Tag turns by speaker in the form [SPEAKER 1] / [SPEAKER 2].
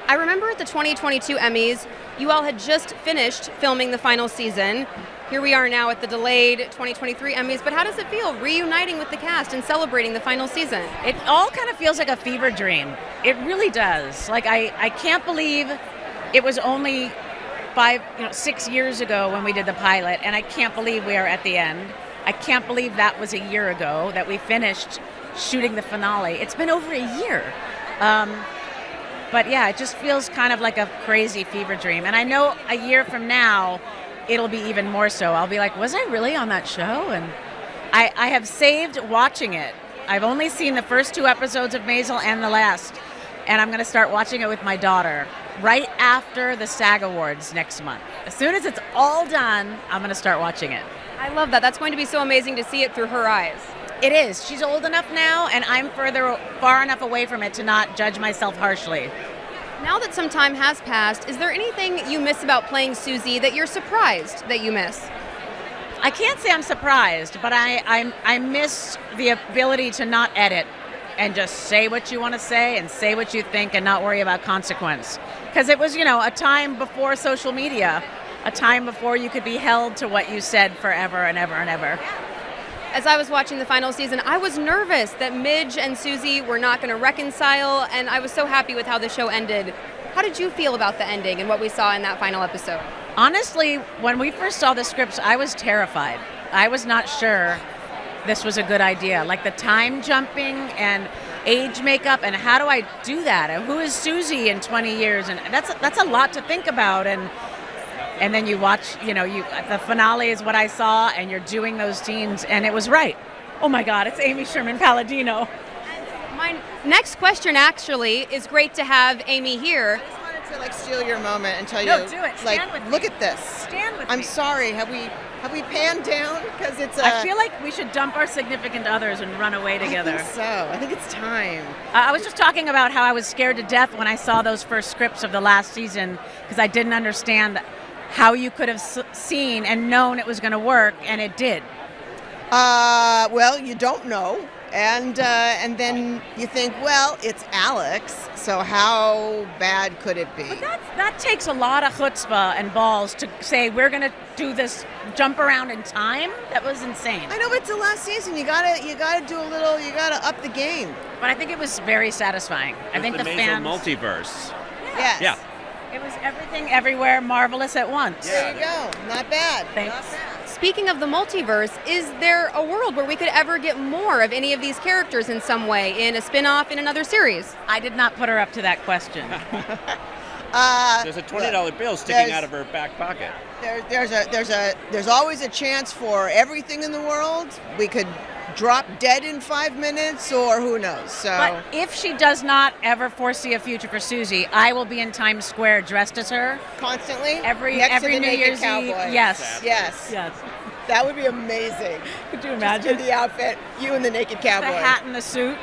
[SPEAKER 1] I remember at the 2022 Emmys, you all had just finished filming the final season. Here we are now at the delayed 2023 Emmys, but how does it feel reuniting with the cast and celebrating the final season?
[SPEAKER 2] It all kind of feels like a fever dream. It really does. Like, I can't believe it was only 6 years ago when we did the pilot, and I can't believe we are at the end. I can't believe that was a year ago that we finished shooting the finale. It's been over a year. But yeah, it just feels kind of like a crazy fever dream. And I know a year from now, it'll be even more so. I'll be like, was I really on that show? And I have saved watching it. I've only seen the first 2 episodes of Maisel and the last. And I'm going to start watching it with my daughter right after the SAG Awards next month. As soon as it's all done, I'm going to start watching it.
[SPEAKER 1] I love that. That's going to be so amazing to see it through her eyes.
[SPEAKER 2] It is. She's old enough now, and I'm far enough away from it to not judge myself harshly.
[SPEAKER 1] Now that some time has passed, is there anything you miss about playing Susie that you're surprised that you miss?
[SPEAKER 2] I can't say I'm surprised, but I miss the ability to not edit and just say what you want to say and say what you think and not worry about consequence. Because it was, a time before social media, a time before you could be held to what you said forever and ever and ever.
[SPEAKER 1] As I was watching the final season, I was nervous that Midge and Susie were not going to reconcile, and I was so happy with how the show ended. How did you feel about the ending and what we saw in that final episode?
[SPEAKER 2] Honestly, when we first saw the scripts, I was terrified. I was not sure this was a good idea. Like the time jumping and age makeup, and how do I do that? And who is Susie in 20 years? And that's a lot to think about. And then you watch, the finale is what I saw, and you're doing those scenes, and it was right. Oh my God, it's Amy Sherman-Palladino.
[SPEAKER 1] My next question actually is great to have Amy here.
[SPEAKER 3] I just wanted to steal your moment and tell you.
[SPEAKER 2] No, do it. Stand with me.
[SPEAKER 3] Look at this.
[SPEAKER 2] Stand with me.
[SPEAKER 3] I'm sorry. Have we panned down? Because it's.
[SPEAKER 2] I feel like we should dump our significant others and run away together.
[SPEAKER 3] I think so. I think it's time.
[SPEAKER 2] I was just talking about how I was scared to death when I saw those first scripts of the last season because I didn't understand how you could have seen and known it was going to work, and it did.
[SPEAKER 3] Well, you don't know, and then you think, well, it's Alex, so how bad could it be?
[SPEAKER 2] But that takes a lot of chutzpah and balls to say we're going to do this jump around in time. That was insane.
[SPEAKER 3] I know, but it's the last season. You gotta do a little. You gotta up the game.
[SPEAKER 2] But I think it was very satisfying. I think the
[SPEAKER 4] Maisel
[SPEAKER 2] fans.
[SPEAKER 4] multiverse.
[SPEAKER 3] Yes.
[SPEAKER 4] Yeah.
[SPEAKER 2] It was everything, everywhere, marvelous at once.
[SPEAKER 3] There you go. Not bad.
[SPEAKER 2] Thanks.
[SPEAKER 3] Not bad.
[SPEAKER 1] Speaking of the multiverse, is there a world where we could ever get more of any of these characters in some way, in a spin-off, in another series?
[SPEAKER 2] I did not put her up to that question.
[SPEAKER 4] There's a $20 bill sticking out of her back pocket.
[SPEAKER 3] There's always a chance for everything in the world. We could drop dead in 5 minutes, or who knows. So,
[SPEAKER 2] but if she does not ever foresee a future for Susie, I will be in Times Square dressed as her
[SPEAKER 3] constantly
[SPEAKER 2] every
[SPEAKER 3] next to the
[SPEAKER 2] New
[SPEAKER 3] naked
[SPEAKER 2] Year's
[SPEAKER 3] cowboy.
[SPEAKER 2] Eve. Yes.
[SPEAKER 3] Yes. That would be amazing.
[SPEAKER 2] Could you imagine
[SPEAKER 3] the outfit, you and the naked cowboy.
[SPEAKER 2] The hat and the suit.